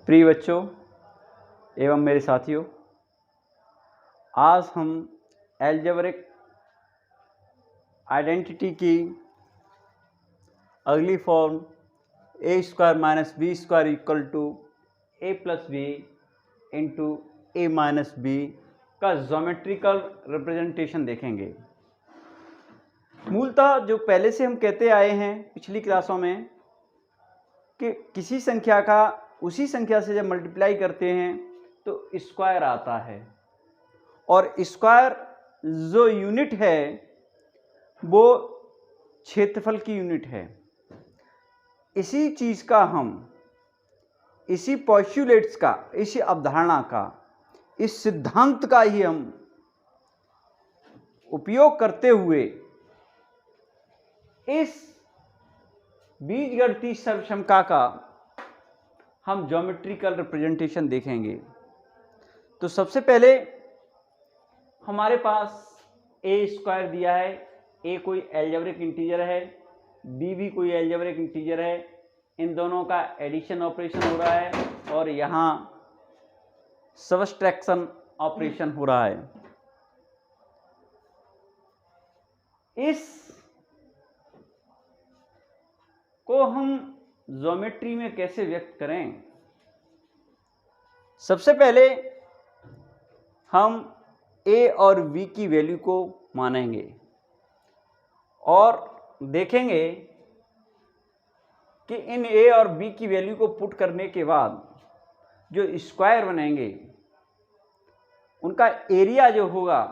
प्रिय बच्चों एवं मेरे साथियों, आज हम अलजेब्रिक आइडेंटिटी की अगली form a square minus B square equal to A plus B into A minus B का ज्योमेट्रिकल रिप्रेजेंटेशन देखेंगे। मूलतः जो पहले से हम कहते आए हैं पिछली क्लासों में कि किसी संख्या का उसी संख्या से जब मल्टीप्लाई करते हैं तो स्क्वायर आता है, और स्क्वायर जो यूनिट है वो क्षेत्रफल की यूनिट है। इसी चीज़ का हम, इसी पोस्टुलेट्स का, इसी अवधारणा का, इस सिद्धांत का ही हम उपयोग करते हुए इस बीजगणितीय सर्वसमता का हम ज्योमेट्रिकल रिप्रेजेंटेशन देखेंगे। तो सबसे पहले हमारे पास ए स्क्वायर दिया है, ए कोई अलजेब्रिक इंटीजर है, बी भी कोई अलजेब्रिक इंटीजर है। इन दोनों का एडिशन ऑपरेशन हो रहा है और यहाँ सबट्रैक्शन ऑपरेशन हो रहा है। इस को हम ज्योमेट्री में कैसे व्यक्त करें? सबसे पहले हम a और b की वैल्यू को मानेंगे और देखेंगे कि इन a और b की वैल्यू को पुट करने के बाद जो स्क्वायर बनेंगे उनका एरिया जो होगा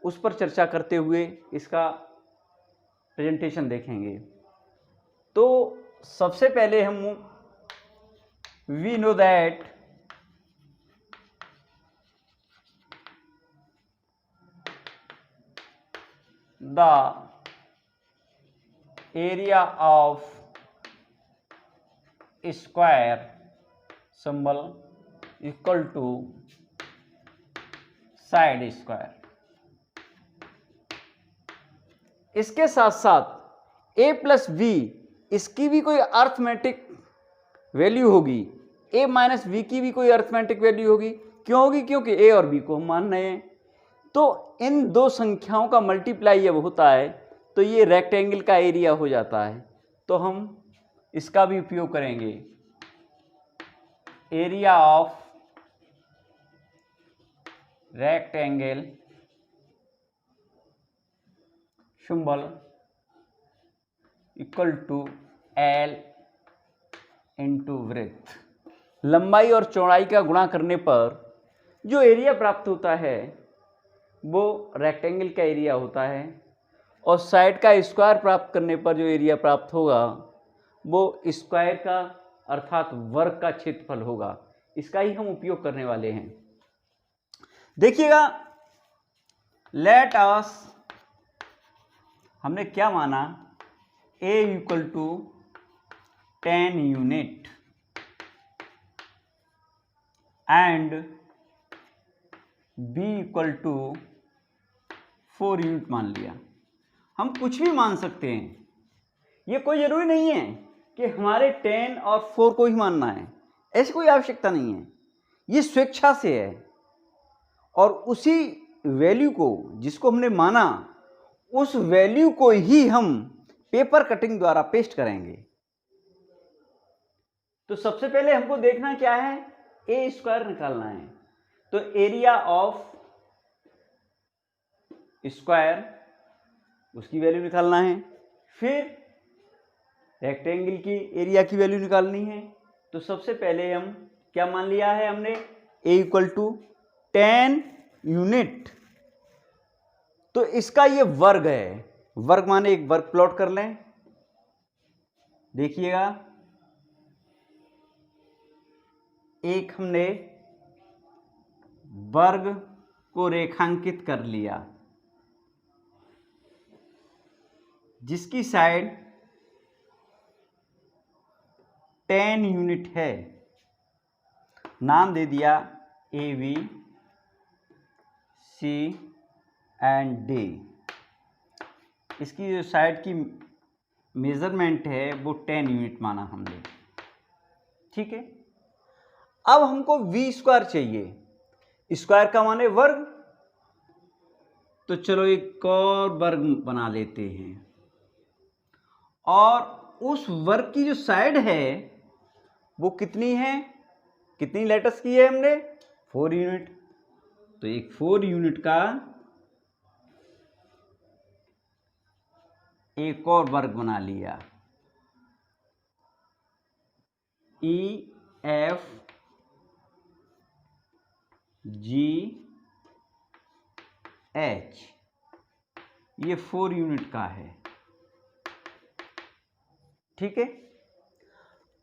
उस पर चर्चा करते हुए इसका प्रेजेंटेशन देखेंगे। तो सबसे पहले हम we know that the area of square symbol equal to side square. इसके साथ साथ a प्लस बी, इसकी भी कोई अर्थमेटिक वैल्यू होगी, a माइनस बी की भी कोई अर्थमेटिक वैल्यू होगी। क्यों होगी? क्योंकि a और b को हम मान रहे हैं। तो इन दो संख्याओं का मल्टीप्लाई जब होता है तो ये रेक्टेंगल का एरिया हो जाता है। तो हम इसका भी उपयोग करेंगे। Area of rectangle symbol equal to L into breadth. लंबाई और चौड़ाई का गुणा करने पर जो एरिया प्राप्त होता है वो रेक्टेंगल का एरिया होता है, और साइड का स्क्वायर प्राप्त करने पर जो एरिया प्राप्त होगा वो स्क्वायर का अर्थात वर्ग का क्षेत्रफल होगा। इसका ही हम उपयोग करने वाले हैं। देखिएगा, लेट अस, हमने क्या माना, a equal to 10 unit and b equal to 4 unit मान लिया। हम कुछ भी मान सकते हैं, ये कोई ज़रूरी नहीं है कि हमारे 10 और 4 को ही मानना है, ऐसी कोई आवश्यकता नहीं है। ये स्वेच्छा से है, और उसी वैल्यू को जिसको हमने माना उस वैल्यू को ही हम पेपर कटिंग द्वारा पेस्ट करेंगे। तो सबसे पहले हमको देखना क्या है, ए स्क्वायर निकालना है। तो एरिया ऑफ स्क्वायर, उसकी वैल्यू निकालना है। फिर रेक्टेंगल की एरिया की वैल्यू निकालनी है। तो सबसे पहले हम क्या मान लिया है हमने, ए इक्वल टू 10 यूनिट। तो इसका ये वर्ग है, वर्ग माने एक वर्ग प्लॉट कर लें। देखिएगा, एक हमने वर्ग को रेखांकित कर लिया जिसकी साइड 10 यूनिट है। नाम दे दिया A B C and D. इसकी जो साइड की मेजरमेंट है वो 10 यूनिट माना हमने। ठीक है, अब हमको वी स्क्वायर चाहिए, स्क्वायर का माने वर्ग, तो चलो एक और वर्ग बना लेते हैं, और उस वर्ग की जो साइड है वो कितनी है, कितनी लेटर्स की है हमने, 4 यूनिट, तो एक 4 यूनिट का एक और वर्ग बना लिया, ई एफ जी एच, ये 4 यूनिट का है। ठीक है,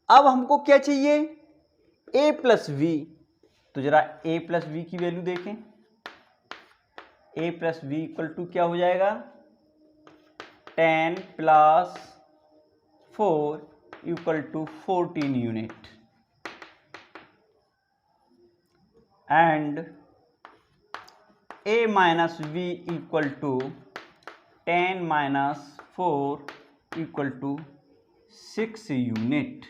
अब हमको क्या चाहिए, a प्लस वी, तो जरा a प्लस वी की वैल्यू देखें, a plus b equal to क्या हो जाएगा, 10 plus 4 equal to 14 unit, and a minus we equal to 10 minus 4 equal to 6 unit.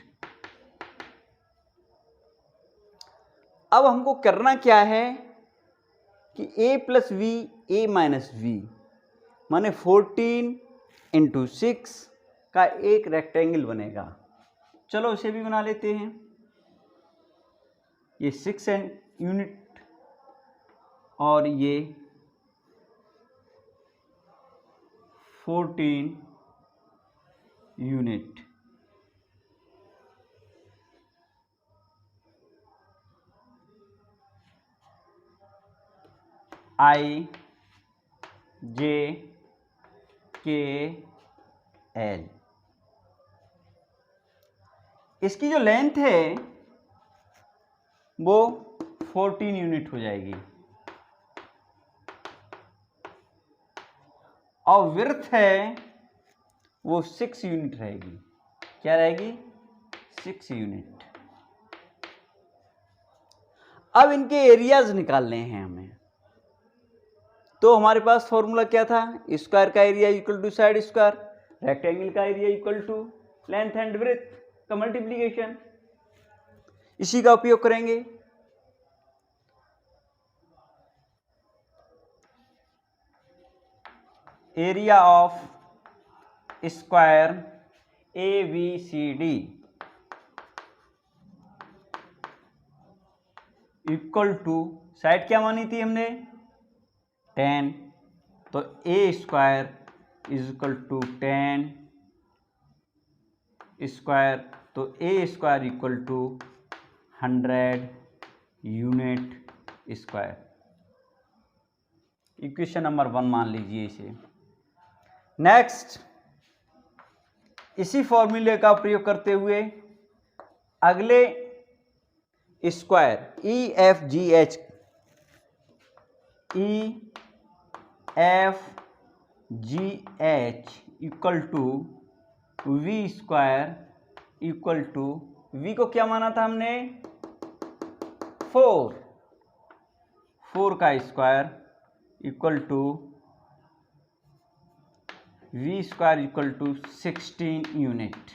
अब हमको करना क्या है कि a plus b, a minus b माने 14 इंटू 6 का एक रेक्टेंगल बनेगा। चलो उसे भी बना लेते हैं, ये 6 यूनिट और ये 14 यूनिट। आई जे के एल, इसकी जो लेंथ है वो 14 यूनिट हो जाएगी, और विड्थ है वो 6 यूनिट रहेगी। क्या रहेगी, 6 यूनिट। अब इनके एरियाज निकालने हैं हमें, तो हमारे पास फॉर्मूला क्या था, स्क्वायर का area equal to side square, rectangle का area equal to length and breadth का मल्टीप्लीकेशन, इसी का उपयोग करेंगे। Area of square A B C D equal to, side क्या मानी थी हमने, 10, तो A square is equal to 10 square, तो A square equal to 100 unit square. Equation number 1 मान लीजिए इसे। नेक्स्ट, इसी फॉर्मूले का प्रयोग करते हुए अगले square E F G H, E F G H equal to b square equal to, b को क्या माना था हमने, 4 का square equal to b square equal to 16 unit.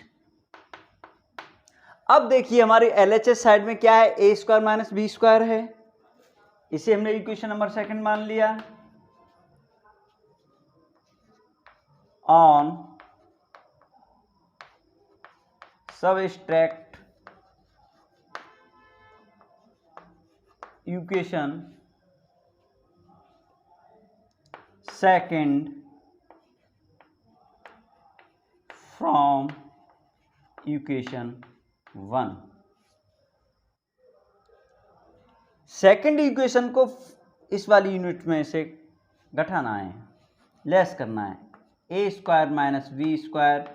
अब देखिए हमारे LHS साइड में क्या है, ए स्क्वायर माइनस बी स्क्वायर है, इसे हमने इक्वेशन नंबर 2 मान लिया। On subtract equation 2 from equation 1, second equation को इस वाली यूनिट में से घटाना है, लेस करना है। ए square minus B square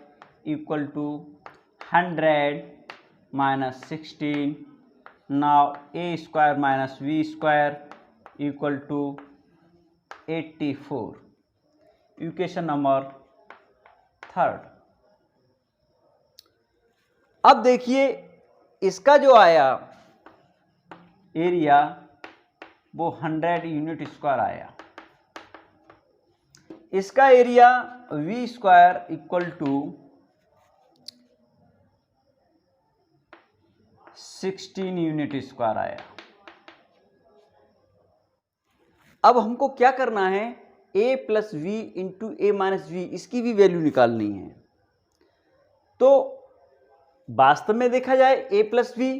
equal to 100 minus 16, now A square minus B square equal to 84, equation number 3। अब देखिए इसका जो आया एरिया वो 100 यूनिट स्क्वायर आया, इसका area b square equal to 16 unit square आया। अब हमको क्या करना है, a plus b into A minus b, इसकी भी वैल्यू निकालनी है। तो वास्तव में देखा जाए a प्लस वी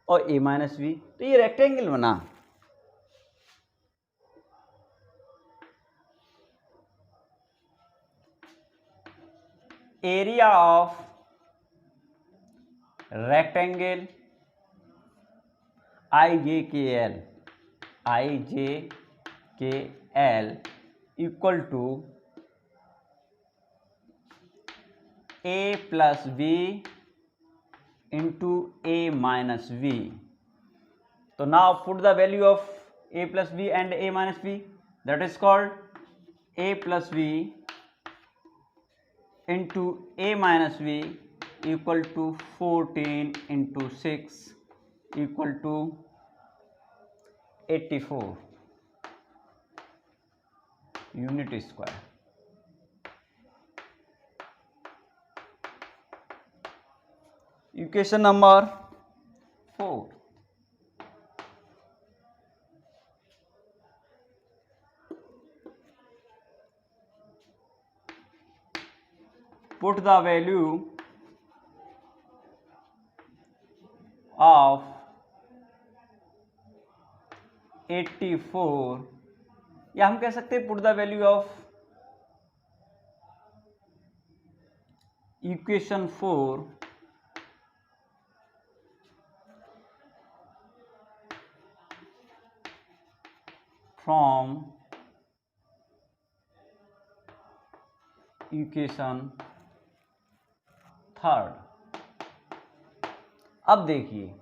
और a माइनस वी, तो ये रेक्टेंगल बना। Area of rectangle IJKL equal to a plus B into a minus V. तो now put the value of a plus B and a minus V, that is called a plus B into a minus we equal to 14 into 6 equal to 84 unit square. Equation number 4। put the value of 84, या हम कह सकते हैं put the value of equation 4 from equation 3। अब देखिए,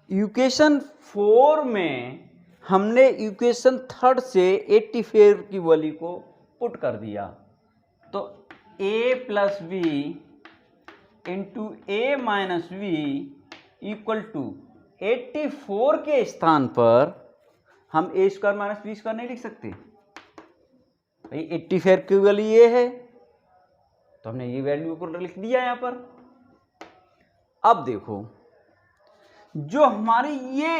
equation 4 में हमने equation 3 से 84 की वैल्यू को पुट कर दिया। तो a plus B into A minus we equal to 84 के स्थान पर हम a square minus B square नहीं लिख सकते भाई, 84 की वैल्यू ये है, तो हमने ये वैल्यू को लिख दिया यहां पर। अब देखो, जो हमारी ये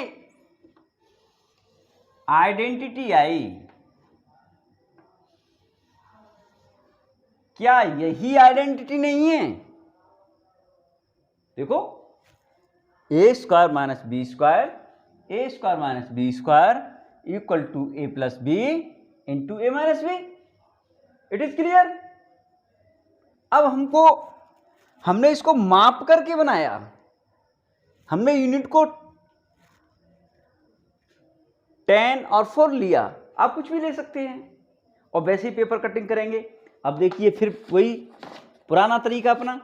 आइडेंटिटी आई, क्या यही आइडेंटिटी नहीं है? देखो, A square minus B square, A square minus B square equal to A plus B into A minus B. It is clear. अब हमने इसको माप करके बनाया, हमने यूनिट को 10 और 4 लिया। आप कुछ भी ले सकते हैं और वैसे ही पेपर कटिंग करेंगे। अब देखिए फिर वही पुराना तरीका अपना,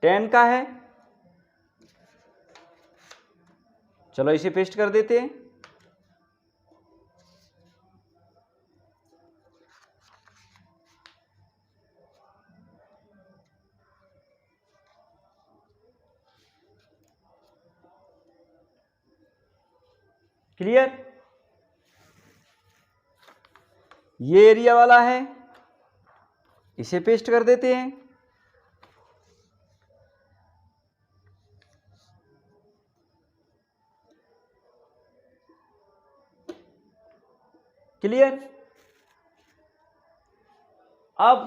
टेन का है, चलो इसे पेस्ट कर देते हैं। क्लियर। ये एरिया वाला है, इसे पेस्ट कर देते हैं। क्लियर। अब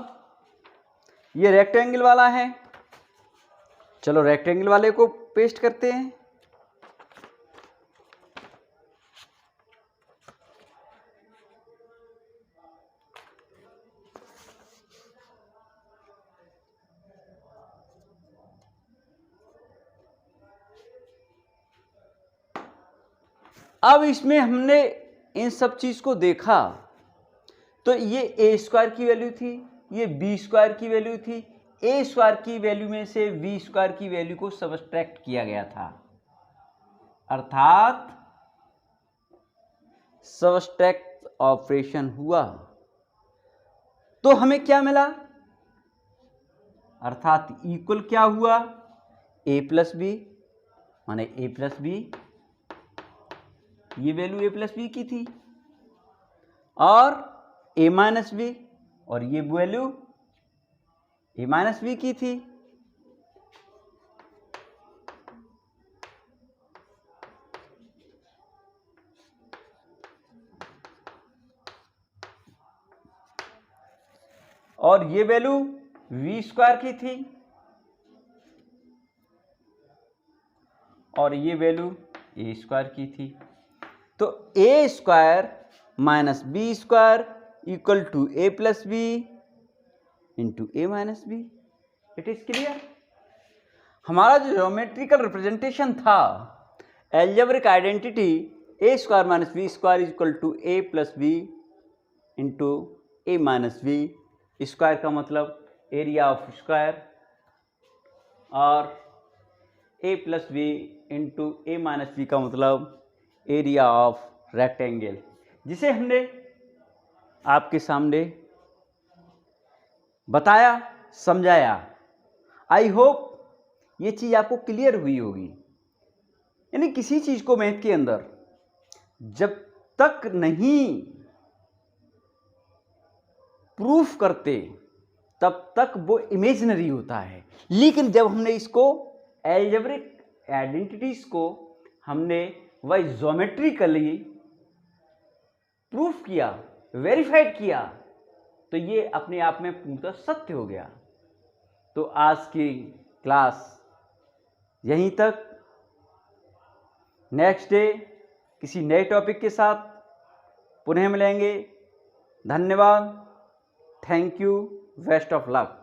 ये रेक्टेंगल वाला है, चलो रेक्टेंगल वाले को पेस्ट करते हैं। अब इसमें हमने इन सब चीज को देखा, तो ये ए स्क्वायर की वैल्यू थी, ये बी स्क्वायर की वैल्यू थी, ए स्क्वायर की वैल्यू में से बी स्क्वायर की वैल्यू को सबट्रैक्ट किया गया था, अर्थात सबट्रैक्ट ऑपरेशन हुआ। तो हमें क्या मिला, अर्थात इक्वल क्या हुआ, ए प्लस बी माने ए प्लस बी ये वैल्यू ए प्लस बी की थी, और ए माइनस बी, और ये वैल्यू ए माइनस बी की थी। और ये वैल्यू वी स्क्वायर की थी, और ये वैल्यू ए स्क्वायर की थी। तो A square minus B square equal to A plus B into A minus B. It is clear. हमारा जो ज्योमेट्रिकल रिप्रेजेंटेशन था, algebraic identity A square minus B square equal to A plus B into A minus B. Square का मतलब area of square, और A plus B into A minus B का मतलब area of rectangle, जिसे हमने आपके सामने बताया, समझाया। आई होप ये चीज़ आपको क्लियर हुई होगी। यानी किसी चीज़ को मैथ के अंदर जब तक नहीं प्रूफ करते तब तक वो इमेजिनरी होता है, लेकिन जब हमने इसको एल्जेब्रिक आइडेंटिटीज को हमने वही ज्योमेट्रिकली प्रूफ किया, वेरीफाइड किया, तो ये अपने आप में पूर्णतः सत्य हो गया। तो आज की क्लास यहीं तक। नेक्स्ट डे किसी नए टॉपिक के साथ पुनः मिलेंगे। धन्यवाद। Thank you. Best of luck.